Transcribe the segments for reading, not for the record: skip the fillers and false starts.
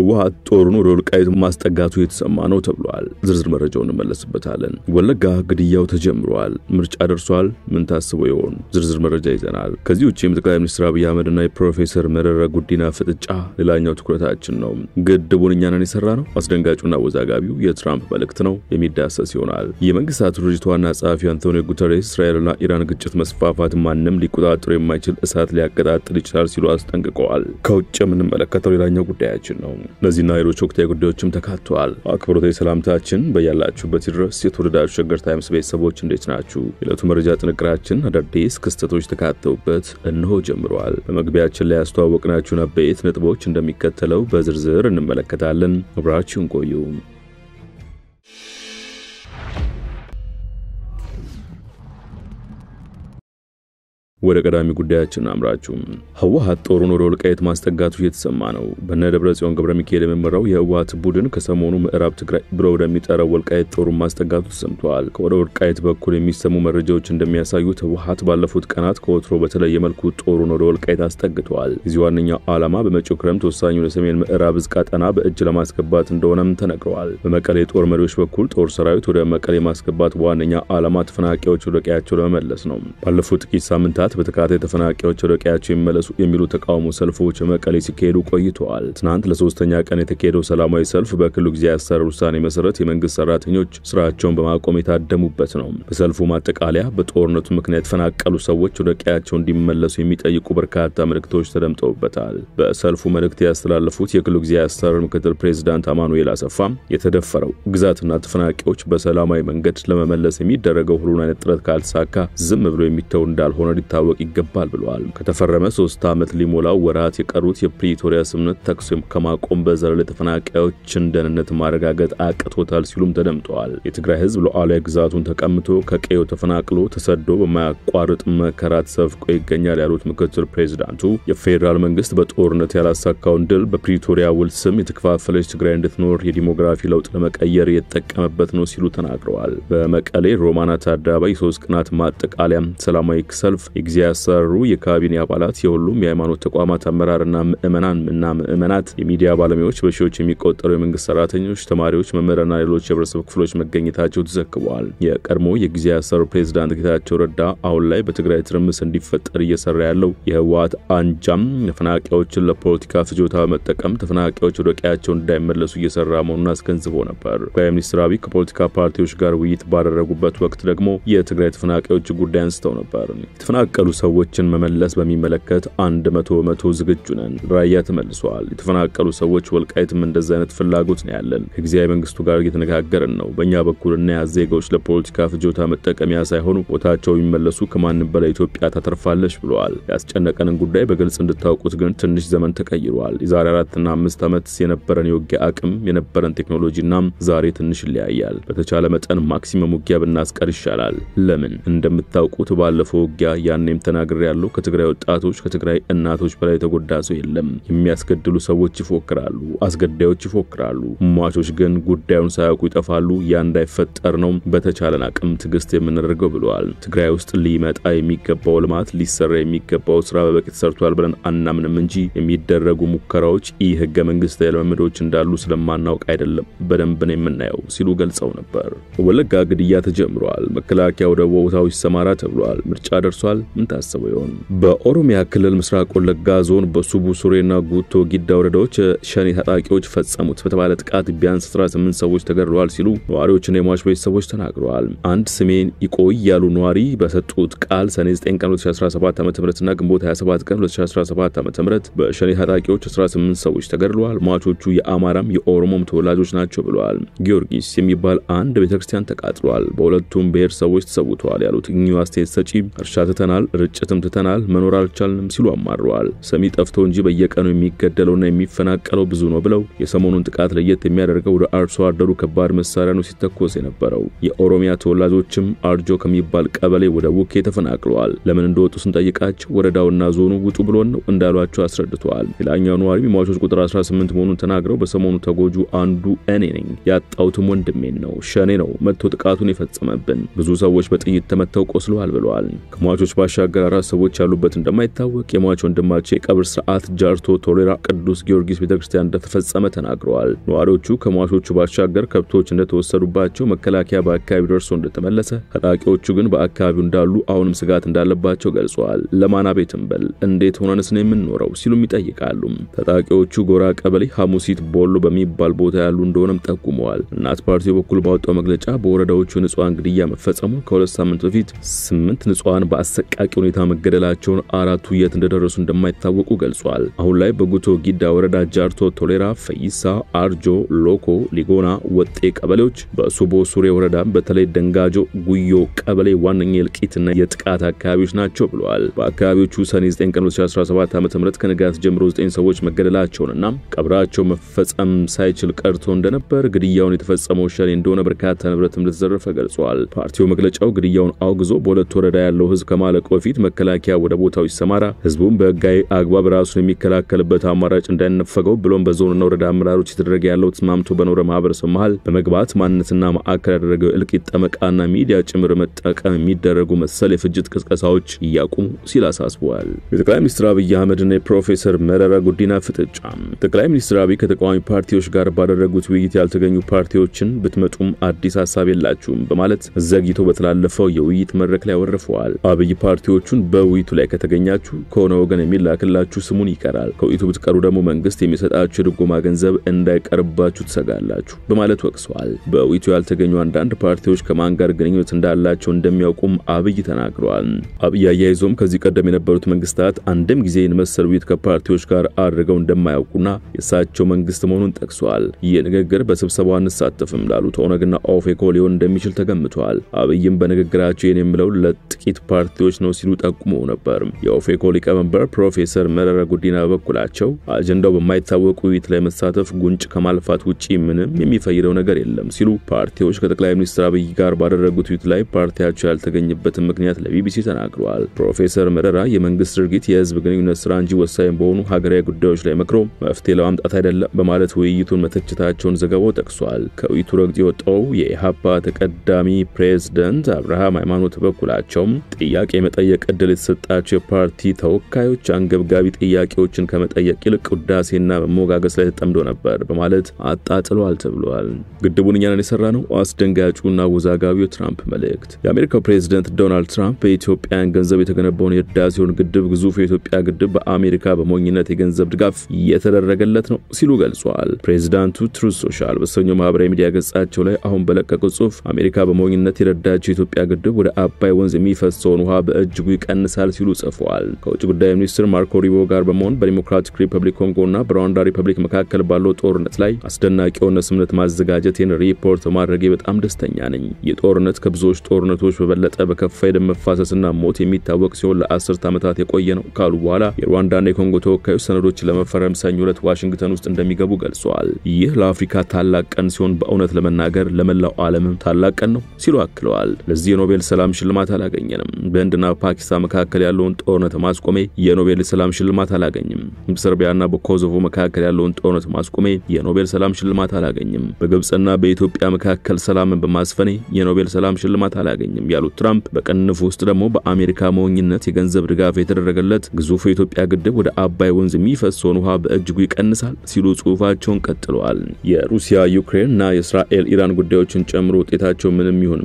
ህወሓት ጦሩን ወደ ወልቃይት ማስጠጋቱ የተሰማ ነው ተብሏል። ዝርዝር መረጃውን እንመለስበታለን። ወለጋ ግድያው ተጀምሯል። ምርጫ ደርሷል። ምን ታስቦ ይሆን? ዝርዝር መረጃ ይዘናል። ከዚህ ውጪ ጠቅላይ ሚኒስትር አብይ አህመድና የፕሮፌሰር መረራ ጉዲና ፍጥጫ ሌላኛው ትኩረታችን ነው። ግድቡን እኛ ነን የሰራነው አስደንጋጩና ወዛጋቢው የትራምፕ መልእክት ነው የሚዳሰስ ይሆናል። የመንግስታቱ ድርጅት ዋና ጸሐፊ አንቶኒዮ ጉተሬስ እስራኤልና ኢራን ግጭት መስፋፋት ማንም ሊቆጣጠር የማይችል እሳት ሊያቀጣጥል ይችላል ሲሉ አስጠንቅቀዋል። ከውጭ የምንመለከተው ሌላኛው ጉዳያችን ነው። እነዚህና ሌሎች ወቅታዊ ጉዳዮችም ተካተዋል። አክብሮታዊ ሰላምታችን በያላችሁበት ድረስ የተወደዳችሁ ሸገር ታይምስ ቤተሰቦች እንዴት ናችሁ? የዕለቱ መረጃ ጥንቅራችን አዳዲስ ክስተቶች ተካተውበት እነሆ ጀምሯል። በመግቢያችን ላይ ያስተዋወቅናችሁን አበይት ነጥቦች እንደሚከተለው በዝርዝር እንመለከታለን። አብራችሁን ቆዩ። ወደ ቀዳሚ ጉዳያችን አምራችሁ ህወሓት ጦሩን ወደ ወልቃይት ማስጠጋቱ የተሰማ ነው። በነደብረጽዮን ገብረ ሚካኤል የሚመራው የህወሓት ቡድን ከሰሞኑ ምዕራብ ትግራይ ብሎ ወደሚጠራው ወልቃይት ጦሩን ማስጠጋቱ ተሰምቷል። ከወደ ወልቃይት በኩል የሚሰሙ መረጃዎች እንደሚያሳዩት ህወሓት ባለፉት ቀናት ከወትሮ በተለየ መልኩ ጦሩን ወደ ወልቃይት አስጠግቷል። የዚህ ዋነኛው ዓላማ በመጪው ክረምት ወሳኙን የሰሜን ምዕራብ ዕዝ ቀጠና በእጅ ለማስገባት እንደሆነም ተነግሯል። በመቀሌ ጦር መሪዎች በኩል ጦር ሰራዊት ወደ መቀሌ ማስገባት ዋነኛ ዓላማ ተፈናቃዮች ወደ ቀያቸው ለመመለስ ነው። ባለፉት ጥቂት ሳምንታት በተካታይ ተፈናቃዮች ወደ ቀያቸው ይመለሱ የሚሉ ተቃውሞ ሰልፎች መቀሌ ሲካሄዱ ቆይተዋል። ትናንት ለሶስተኛ ቀን የተካሄደው ሰላማዊ ሰልፍ በክልሉ ጊዜያዊ አስተዳደር ውሳኔ መሰረት የመንግስት ሰራተኞች ስራቸውን በማቆም የታደሙበት ነው። በሰልፉ ማጠቃለያ በጦርነቱ ምክንያት የተፈናቀሉ ሰዎች ወደ ቀያቸው እንዲመለሱ የሚጠይቁ በርካታ መልእክቶች ተደምጠውበታል። በሰልፉ መልእክት ያስተላለፉት የክልሉ ጊዜያዊ አስተዳደር ምክትል ፕሬዝዳንት አማኑኤል አሰፋ የተደፈረው ግዛትና ተፈናቃዮች በሰላማዊ መንገድ ለመመለስ የሚደረገው ሁሉን አይነት ጥረት ካልተሳካ ዝም ብሎ የሚተው እንዳልሆነ ሊታወቅ ይገባል ብለዋል። ከተፈረመ 3 ዓመት ሊሞላው ወራት የቀሩት የፕሪቶሪያ ስምምነት ተኩስ ከማቆም በዘለለ ተፈናቃዮችን ደህንነት ማረጋገጥ አቅቶታል ሲሉም ተደምጠዋል። የትግራይ ህዝብ ሉዓላዊ ግዛቱን ተቀምጦ ከቀየው ተፈናቅሎ ተሰዶ በማያቋርጥ መከራ ተሰፍቆ ይገኛል ያሉት ምክትል ፕሬዝዳንቱ የፌደራል መንግስት በጦርነት ያላሳካውን ድል በፕሪቶሪያ ውል ስም የተከፋፈለች ትግራይ እንድትኖር የዲሞግራፊ ለውጥ ለመቀየር የተጠቀመበት ነው ሲሉ ተናግረዋል። በመቀሌ ሮማናት አደባባይ 3 ቀናት ማጠቃለያ ሰላማዊ ሰልፍ ያሰሩ የካቢኔ አባላት የሁሉም የሃይማኖት ተቋማት አመራርና ምዕመናት የሚዲያ ባለሙያዎች በሺዎች የሚቆጠሩ የመንግስት ሰራተኞች ተማሪዎች መምህራንና ሌሎች የህብረተሰብ ክፍሎች መገኘታቸው ተዘግቧል። የቀድሞ የጊዜያዊ አስተዳደር ፕሬዝዳንት ጌታቸው ረዳ አሁን ላይ በትግራይ ትርምስ እንዲፈጠር እየሰራ ያለው የህወሓት አንጃም ተፈናቃዮችን ለፖለቲካ ፍጆታ በመጠቀም ተፈናቃዮች ወደ ቀያቸው እንዳይመለሱ እየሰራ መሆኑን አስገንዝቦ ነበር። ጠቅላይ ሚኒስትር አብይ ከፖለቲካ ፓርቲዎች ጋር ውይይት ባደረጉበት ወቅት ደግሞ የትግራይ ተፈናቃዮች ጉዳይ አንስተው ነበር። የተፈናቀሉ ሰዎችን መመለስ በሚመለከት 100% ዝግጁ ነን። ራያ ተመልሷል። የተፈናቀሉ ሰዎች ወልቃይትም እንደዛ አይነት ፍላጎት ነው ያለን። ከጊዜያዊ መንግስቱ ጋር እየተነጋገርን ነው። በእኛ በኩል እና ዜጋዎች ለፖለቲካ ፍጆታ መጠቀሚያ ሳይሆኑ ቦታቸው የሚመለሱ ከማንም በላይ ኢትዮጵያ ታተርፋለች ብለዋል። ያስጨነቀንን ጉዳይ በግልጽ እንድታውቁት ግን ትንሽ ዘመን ተቀይሯል። የዛሬ 4 እና 5 ዓመት የነበረን የውጊያ አቅም የነበረን ቴክኖሎጂና ዛሬ ትንሽ ይለያያል። በተቻለ መጠን ማክሲመም ውጊያ ብናስቀር ይሻላል። ለምን እንደምታውቁት ባለፈው ውጊያ ያኔም ተናግሬ ያለው ከትግራይ ወጣቶች ከትግራይ እናቶች በላይ ተጎዳ ሰው የለም። የሚያስገድሉ ሰዎች ይፎክራሉ፣ አስገዳዮች ይፎክራሉ። ሟቾች ግን ጉዳዩን ሳያውቁ ይጠፋሉ። ያ እንዳይፈጠር ነው በተቻለን አቅም ትግስት የምንደርገው ብለዋል። ትግራይ ውስጥ ሊመጣ የሚገባው ልማት ሊሰራ የሚገባው ስራ በበቂ ተሰርቷል ብለን አናምንም እንጂ የሚደረጉ ሙከራዎች ህገ መንግስታዊ ልምምዶች እንዳሉ ስለማናውቅ አይደለም በደንብ ነው የምናየው ሲሉ ገልጸው ነበር። ወለጋ ግድያ ተጀምሯል። መከላከያ ወደ ቦታው ይሰማራ ተብሏል። ምርጫ ደርሷል። ምን ታስበው ይሆን? በኦሮሚያ ክልል ምስራቅ ወለጋ ዞን በሱቡ ሱሬና ጉቶ ጊዳ ወረዳዎች ሸኔ ታጣቂዎች ፈጸሙት በተባለ ጥቃት ቢያንስ 18 ሰዎች ተገድለዋል ሲሉ ነዋሪዎችና የሟች ቤተሰቦች ተናግረዋል። አንድ ስሜን ይቆይ ያሉ ነዋሪ በሰጡት ቃል ሰኔ 9 ቀን 2017 ዓ.ም እና ግንቦት 27 ቀን 2017 ዓ.ም በሸኔ ታጣቂዎች 18 ሰዎች ተገድለዋል። ሟቾቹ የአማራም የኦሮሞም ተወላጆች ናቸው ብለዋል። ጊዮርጊስ የሚባል አንድ ቤተክርስቲያን ተቃጥሏል። በሁለቱም ብሔር ሰዎች ተሰውተዋል ያሉት እኚሁ አስተያየት ሰጪ እርሻ ትተናል፣ ርጭትም ትተናል፣ መኖር አልቻልንም ሲሉ አማረዋል። ሰሚ ጠፍቶ እንጂ በየቀኑ የሚገደለውና የሚፈናቀለው ብዙ ነው ብለው የሰሞኑን ጥቃት ለየት የሚያደርገው ወደ አርሶ አደሩ ከባድ መሳሪያ ነው ሲተኮስ የነበረው። የኦሮሚያ ተወላጆችም አርጆ ከሚባል ቀበሌ ወደ ውኬ ተፈናቅለዋል። ለምን እንደወጡ ስንጠይቃቸው ወረዳውና ዞኑ ውጡ ብሎን ነው እንዳሏቸው አስረድተዋል። ሌላኛው ነዋሪ ሟቾች ቁጥር 18 መሆኑን ተናግረው በሰሞኑ ተጎጁ አንዱ እኔ ነኝ፣ ያጣውትም ወንድሜን ነው፣ ሸኔ ነው መጥቶ ጥቃቱን የፈጸመብን፣ ብዙ ሰዎች በጥይት ተመተው ቆስለዋል ብለዋል። ከሟቾች ባሻገር አራት ሰዎች ያሉበት እንደማይታወቅ የሟች ወንድማቸው የቀብር ስርዓት ጃርቶ ቶሌራ ቅዱስ ጊዮርጊስ ቤተክርስቲያን እንደተፈጸመ ተናግረዋል። ነዋሪዎቹ ከሟቾቹ ባሻገር ከብቶች እንደተወሰዱባቸው መከላከያ በአካባቢው ደርሶ እንደተመለሰ፣ ታጣቂዎቹ ግን በአካባቢው እንዳሉ አሁንም ስጋት እንዳለባቸው ገልጸዋል። ለማና ቤትንበል እንዴት ሆነንስ ነው የምንኖረው ሲሉም ይጠይቃሉ። ታጣቂዎቹ ጎራ ቀበሌ ሐሙሲት ቦሎ በሚባል ቦታ ያሉ እንደሆነም ጠቁመዋል። እናት ፓርቲው በኩል ባወጣው መግለጫ በወረዳዎቹ ንጹሃን ግድያ መፈጸሙ ከሁለት ሳምንት በፊት 8 ንጹሃን በአሰቃቂ ሁኔታ መገደላቸውን አራቱ የት እንደደረሱ እንደማይታወቁ ገልጿል። አሁን ላይ በጉቶ ጊዳ ወረዳ ጃርቶ ቶሌራ፣ ፈይሳ፣ አርጆ፣ ሎኮ፣ ሊጎና፣ ወጤ ቀበሌዎች በሱቦ ሱሬ ወረዳ በተለይ ደንጋጆ ጉዮ ቀበሌ ዋነኛ የእልቂትና የጥቃት አካባቢዎች ናቸው ብለዋል። በአካባቢዎቹ ሰኔ 9 ቀን 2017 ዓ.ም ከንጋት ጀምሮ 9 ሰዎች መገደላቸውንና ቀብራቸው መፈጸም ሳይችል ቀርቶ እንደነበር፣ ግድያውን የተፈጸመው ሸኔ እንደሆነ በርካታ ንብረት እንደተዘረፈ ገልጿል። ፓርቲው መግለጫው ግድያውን አውግዞ በሁለት ወረዳ ያለው ህዝብ ከማለቁ በፊት መከላከያ ወደ ቦታው ይሰማራ፣ ህዝቡም በህጋዊ አግባብ ራሱን የሚከላከልበት አማራጭ እንዳይነፈገው ብሎም በዞንና ወረዳ አመራሮች የተደረገ ያለው ተስማምቶ በኖረ ማህበረሰብ መሃል በመግባት ማንነትና ማዕከል ያደረገው እልቂት ጠመቃና ሚዲያ ጭምር መጠቀም የሚደረጉ መሰል የፍጅት ቅስቀሳዎች ይያቁሙ ሲል አሳስበዋል። የጠቅላይ ሚኒስትር አብይ አህመድና የፕሮፌሰር መረራ ጉዲና ፍጥጫ። ጠቅላይ ሚኒስትር አብይ ከተቃዋሚ ፓርቲዎች ጋር ባደረጉት ውይይት ያልተገኙ ፓርቲዎችን ብትመጡም አዲስ ሐሳብ የላችሁም በማለት ዘግይቶ በተላለፈው የውይይት መድረክ ላይ ወረፈዋል። አብይ ፓርቲዎቹን በውይይቱ ላይ ከተገኛችሁ ከሆነ ወገን የሚላክላችሁ ስሙን ይቀራል፣ ከውይይቱ ብትቀሩ ደግሞ መንግስት የሚሰጣችሁ የድጎማ ገንዘብ እንዳይቀርባችሁ ትሰጋላችሁ በማለት ወቅሰዋል። በውይይቱ ያልተገኙ አንዳንድ ፓርቲዎች ከማን ጋር ግንኙነት እንዳላቸው እንደሚያውቁም አብይ ተናግረዋል። አብይ አያይዞም ከዚህ ቀደም የነበሩት መንግስታት አንድም ጊዜ የመሰል ውይይት ከፓርቲዎች ጋር አድርገው እንደማያውቁና የእሳቸው መንግስት መሆኑን ጠቅሰዋል። ይህ ንግግር በስብሰባው አንሳተፍም ላሉት ኦነግና ኦፌኮ ሊሆን እንደሚችል ተገምቷል። አብይም በንግግራቸው የኔ የምለው ለጥቂት ፓርቲዎች ነው ሲሉ ጠቁመው ነበር። የኦፌኮ ሊቀመንበር ፕሮፌሰር መረራ ጉዲና በኩላቸው አጀንዳው በማይታወቅ ውይይት ላይ መሳተፍ ጉንጭ ከማልፋት ውጪ ምንም የሚፈይደው ነገር የለም ሲሉ ፓርቲዎች ከጠቅላይ ሚኒስትር አብይ ጋር ባደረጉት ውይይት ላይ ፓርቲያቸው ያልተገኘበትን ምክንያት ለቢቢሲ ተናግረዋል። ፕሮፌሰር መረራ የመንግስት ድርጊት የህዝብ ግንኙነት ስራ እንጂ ወሳኝ በሆኑ ሀገራዊ ጉዳዮች ላይ መክሮ መፍትሄ ለማምጣት አይደለም በማለት ውይይቱን መተቸታቸውን ዘገባው ጠቅሷል። ከውይይቱ ረግጥ የወጣው የኢሃፓ ተቀዳሚ ፕሬዝዳንት አብርሃም ሃይማኖት በኩላቸው ጥያቄ መጠየቅ እድል የተሰጣቸው የፓርቲ ተወካዮች አንገብጋቢ ጥያቄዎችን ከመጠየቅ ይልቅ ውዳሴና መሞጋገስ ላይ ተጠምዶ ነበር በማለት አጣጥሏል ተብሏል። ግድቡን እኛ ነን የሰራነው አስደንጋጩና ወዛጋቢው ትራምፕ መልእክት። የአሜሪካው ፕሬዝዳንት ዶናልድ ትራምፕ በኢትዮጵያን ገንዘብ የተገነባውን የህዳሴውን ግድብ ግዙፍ የኢትዮጵያ ግድብ በአሜሪካ በሞኝነት የገንዘብ ድጋፍ እየተደረገለት ነው ሲሉ ገልጸዋል። ፕሬዝዳንቱ ትሩዝ ሶሻል በሰኞው ማህበራዊ ሚዲያ ገጻቸው ላይ አሁን በለቀቁት ጽሑፍ አሜሪካ በሞኝነት የረዳችው የኢትዮጵያ ግድብ ወደ አባይ ወንዝ የሚፈሰውን ውሃ በእጅጉ ይቀንሳል ሲሉ ጽፈዋል። ከውጭ ጉዳይ ሚኒስትር ማርኮ ሩቢዮ ጋር በመሆን በዲሞክራቲክ ሪፐብሊክ ኮንጎና በሩዋንዳ ሪፐብሊክ መካከል ባለው ጦርነት ላይ አስደናቂ የሆነ ስምምነት ማዘጋጀቴን ሪፖርት ማድረጌ በጣም ደስተኛ ነኝ። የጦርነት ከብዙዎች ጦርነቶች በበለጠ በከፋ የደም መፋሰስና ሞት የሚታወቅ ሲሆን ለ10 ዓመታት የቆየ ነው ካሉ በኋላ የሩዋንዳና የኮንጎ ተወካዮች ሰነዶችን ለመፈረም ሰኞ ዕለት ዋሽንግተን ውስጥ እንደሚገቡ ገልጸዋል። ይህ ለአፍሪካ ታላቅ ቀን ሲሆን በእውነት ለመናገር ለመላው ዓለምም ታላቅ ቀን ነው ሲሉ አክለዋል። ለዚህ የኖቤል ሰላም ሽልማት አላገኘንም። በህንድና ፓኪስታን መካከል ያለውን ጦርነት ማስቆሜ የኖቤል ሰላም ሽልማት አላገኝም። በሰርቢያና በኮሶቮ መካከል ያለውን ጦርነት ማስቆሜ የኖቤል ሰላም ሽልማት አላገኝም። በግብጽና በኢትዮጵያ መካከል ሰላምን በማስፈኔ የኖቤል ሰላም ሽልማት አላገኝም ያሉት ትራምፕ በቅንፍ ውስጥ ደግሞ በአሜሪካ ሞኝነት የገንዘብ ድጋፍ የተደረገለት ግዙፍ የኢትዮጵያ ግድብ ወደ አባይ ወንዝ የሚፈሰውን ውሃ በእጅጉ ይቀንሳል ሲሉ ጽሑፋቸውን ቀጥለዋል። የሩሲያ ዩክሬንና የእስራኤል ኢራን ጉዳዮችን ጨምሮ ውጤታቸው ምንም ይሁን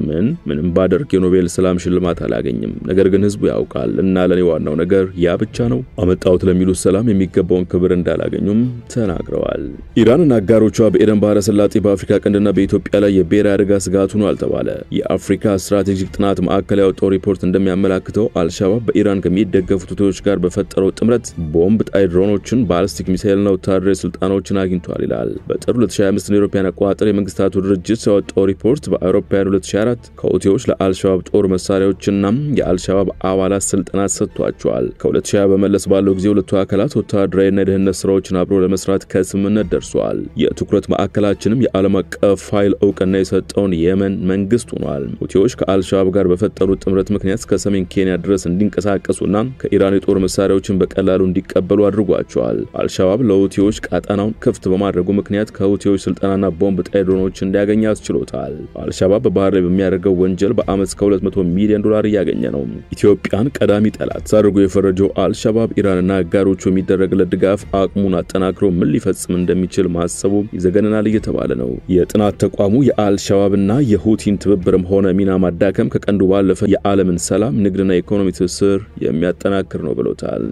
ምንም ባደርግ የኖቤል ሰላም ሽልማት አላገኝም። ነገር ግን ህዝቡ ያውቃል እና ለኔ ዋናው ነገር ያ ብቻ ነው። አመጣውት ለሚሉት ሰላም የሚገባውን ክብር እንዳላገኙም ተናግረዋል። ኢራንና አጋሮቿ በኤደን ባህረ ሰላጤ በአፍሪካ ቀንድና በኢትዮጵያ ላይ የብሔራዊ አደጋ ስጋት ሆኗል ተባለ። የአፍሪካ ስትራቴጂክ ጥናት ማዕከል ያወጣው ሪፖርት እንደሚያመላክተው አልሻባብ በኢራን ከሚደገፉት ሁቲዎች ጋር በፈጠረው ጥምረት ቦምብ ጣይ ድሮኖችን፣ ባሊስቲክ ሚሳኤልና ወታደራዊ ስልጣኖችን አግኝቷል ይላል። በጥር 2025 የአውሮፓውያን አቆጣጠር የመንግስታቱ ድርጅት ያወጣው ሪፖርት በአውሮፓውያን 2004 ከሁቲዎች ለአልሻባብ ጦር መሳሪያዎችና የአልሻባብ አባላት ስልጠና ሰጥቷቸዋል። ከ2020 በመለስ ባለው ጊዜ ሁለቱ አካላት ወታደራዊና የደህንነት ስራዎችን አብሮ ለመስራት ከስምምነት ደርሰዋል። የትኩረት ማዕከላችንም የዓለም አቀፍ ኃይል እውቅና የሰጠውን የየመን መንግስት ሆኗል። ሁቲዎች ከአልሻባብ ጋር በፈጠሩት ጥምረት ምክንያት እስከ ሰሜን ኬንያ ድረስ እንዲንቀሳቀሱና ከኢራን የጦር መሳሪያዎችን በቀላሉ እንዲቀበሉ አድርጓቸዋል። አልሻባብ ለሁቲዎች ቃጣናውን ክፍት በማድረጉ ምክንያት ከሁቲዎች ስልጠናና ቦምብ ጣይ ድሮኖች እንዲያገኙ አስችሎታል። አልሻባብ በባህር ላይ በሚያደርገው ወንጀል በአመት እስከ $200 ሚሊዮን እያገኘ ነው። ኢትዮጵያን ቀዳሚ ጠላት አድርጎ የፈረጀው አልሸባብ ኢራንና አጋሮቹ የሚደረግለት ድጋፍ አቅሙን አጠናክሮ ምን ሊፈጽም እንደሚችል ማሰቡ ይዘገነናል እየተባለ ነው። የጥናት ተቋሙ የአልሸባብና የሁቲን ትብብርም ሆነ ሚና ማዳከም ከቀንዱ ባለፈ የዓለምን ሰላም ንግድና ኢኮኖሚ ትስስር የሚያጠናክር ነው ብለውታል።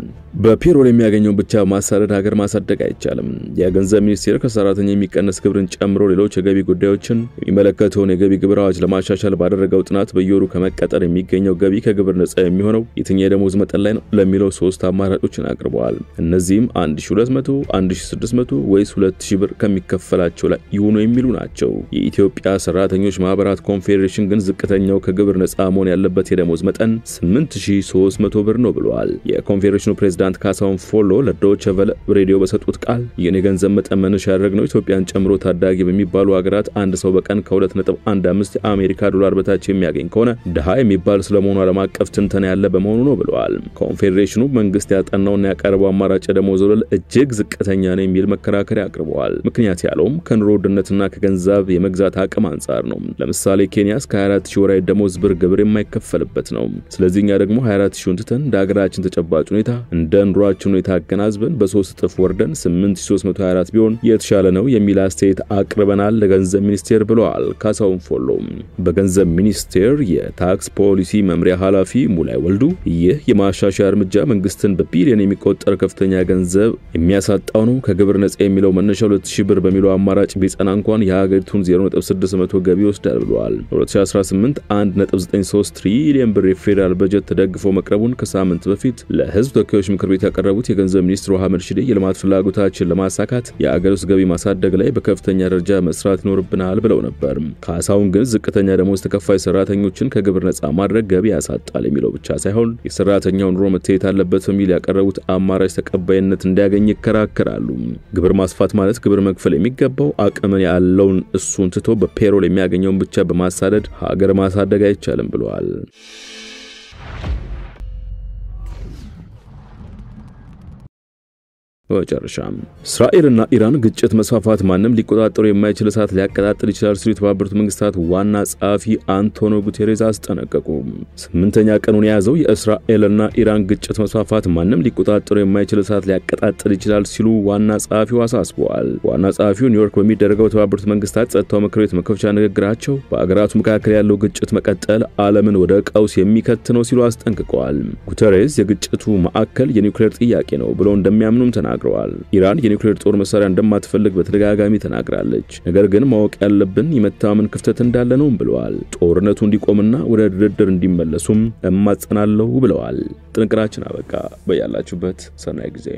በፔሮል የሚያገኘው ብቻ ማሳደድ ሀገር ማሳደግ አይቻልም። የገንዘብ ሚኒስቴር ከሰራተኛ የሚቀነስ ግብርን ጨምሮ ሌሎች የገቢ ጉዳዮችን የሚመለከተውን የገቢ ግብር አዋጅ ለማሻሻል ባደረገው ጥናት በየወሩ ከመቀጠር የሚገኘው ገቢ ከግብር ነፃ የሚሆነው የትኛው የደሞዝ መጠን ላይ ነው ለሚለው 3 አማራጮችን አቅርበዋል። እነዚህም 1200፣ 1600 ወይስ 2000 ብር ከሚከፈላቸው ላይ ይሁኑ የሚሉ ናቸው። የኢትዮጵያ ሰራተኞች ማህበራት ኮንፌዴሬሽን ግን ዝቅተኛው ከግብር ነፃ መሆን ያለበት የደሞዝ መጠን 8300 ብር ነው ብለዋል። የኮንፌዴሬሽኑ ፕሬዝዳንት ካሳውን ፎሎ ለዶይቼ ቬለ ሬዲዮ በሰጡት ቃል የገንዘብ መጠን መነሻ ያደረግነው ኢትዮጵያን ጨምሮ ታዳጊ በሚባሉ ሀገራት አንድ ሰው በቀን ከ2.15 የአሜሪካ ዶላር በታች የሚያገኝ ከሆነ ድሃ የሚባል ስለመሆኑ ዓለም አቀፍ ትንተና ያለ በመሆኑ ነው ብለዋል። ኮንፌዴሬሽኑ መንግስት ያጠናውና ያቀረበው አማራጭ ደሞዝ ወለል እጅግ ዝቅተኛ ነው የሚል መከራከሪያ አቅርበዋል። ምክንያት ያለውም ከኑሮ ውድነትና ከገንዘብ የመግዛት አቅም አንጻር ነው። ለምሳሌ ኬንያ እስከ 24000 ወራዊ ደሞዝ ብር ግብር የማይከፈልበት ነው። ስለዚህኛ ደግሞ 24000 ትተን እንደ ሀገራችን ተጨባጭ ሁኔታ እንደ ኑሯችን ሁኔታ አገናዝበን በ3 እጥፍ ወርደን 8324 ቢሆን የተሻለ ነው የሚል አስተያየት አቅርበናል ለገንዘብ ሚኒስቴር ብለዋል ካሳውን ፎሎ። በገንዘብ ሚኒስቴር የታክስ ፖሊሲ መምሪያ ኃላፊ ሙላይ ወልዱ ይህ የማሻሻያ እርምጃ መንግስትን በቢሊዮን የሚቆጠር ከፍተኛ ገንዘብ የሚያሳጣው ነው። ከግብር ነፃ የሚለው መነሻው 2000 ብር በሚለው አማራጭ ቢጸና እንኳን የሀገሪቱን 0.6% ገቢ ይወስዳል ብለዋል። 2018 1.93 ትሪሊየን ብር የፌደራል በጀት ተደግፎ መቅረቡን ከሳምንት በፊት ለህዝብ ተወካዮች ምክር ቤት ያቀረቡት የገንዘብ ሚኒስትሩ አህመድ ሺዴ የልማት ፍላጎታችን ለማሳካት የአገር ውስጥ ገቢ ማሳደግ ላይ በከፍተኛ ደረጃ መስራት ይኖርብናል ብለው ነበር። ካሳውን ግን ዝቅተኛ ደሞዝ ተከፋይ ሰራተኞችን ከግብር ነፃ ማድረግ ገቢ ያሳጣል የሚለው ብቻ ሳይሆን የሰራተኛው ኑሮ መታየት አለበት በሚል ያቀረቡት አማራጭ ተቀባይነት እንዲያገኝ ይከራከራሉ። ግብር ማስፋት ማለት ግብር መክፈል የሚገባው አቅም ያለውን እሱን ትቶ በፔሮል የሚያገኘውን ብቻ በማሳደድ ሀገር ማሳደግ አይቻልም ብለዋል። ወጨረሻም እስራኤልና ኢራን ግጭት መስፋፋት ማንም ሊቆጣጠሩ የማይችል እሳት ሊያቀጣጥል ይችላል ሲሉ የተባበሩት መንግስታት ዋና ጸሐፊ አንቶኒዮ ጉቴሬዝ አስጠነቀቁ። 8ኛ ቀኑን የያዘው የእስራኤልና ኢራን ግጭት መስፋፋት ማንም ሊቆጣጠሩ የማይችል እሳት ሊያቀጣጥል ይችላል ሲሉ ዋና ጸሐፊው አሳስበዋል። ዋና ጸሐፊው ኒውዮርክ በሚደረገው የተባበሩት መንግስታት ጸጥታው ምክር ቤት መክፈቻ ንግግራቸው በአገራቱ መካከል ያለው ግጭት መቀጠል ዓለምን ወደ ቀውስ የሚከት ነው ሲሉ አስጠንቅቀዋል። ጉቴሬዝ የግጭቱ ማዕከል የኒውክሌር ጥያቄ ነው ብለው እንደሚያምኑም ተናግረዋል። ኢራን የኒውክሌር ጦር መሳሪያ እንደማትፈልግ በተደጋጋሚ ተናግራለች። ነገር ግን ማወቅ ያለብን የመታመን ክፍተት እንዳለ ነው ብለዋል። ጦርነቱ እንዲቆምና ወደ ድርድር እንዲመለሱም እማጸናለሁ ብለዋል። ጥንቅራችን አበቃ። በያላችሁበት ሰናይ ጊዜ።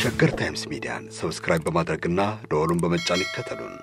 ሸገር ታይምስ ሚዲያን ሰብስክራይብ በማድረግና ደወሉን በመጫን ይከተሉን።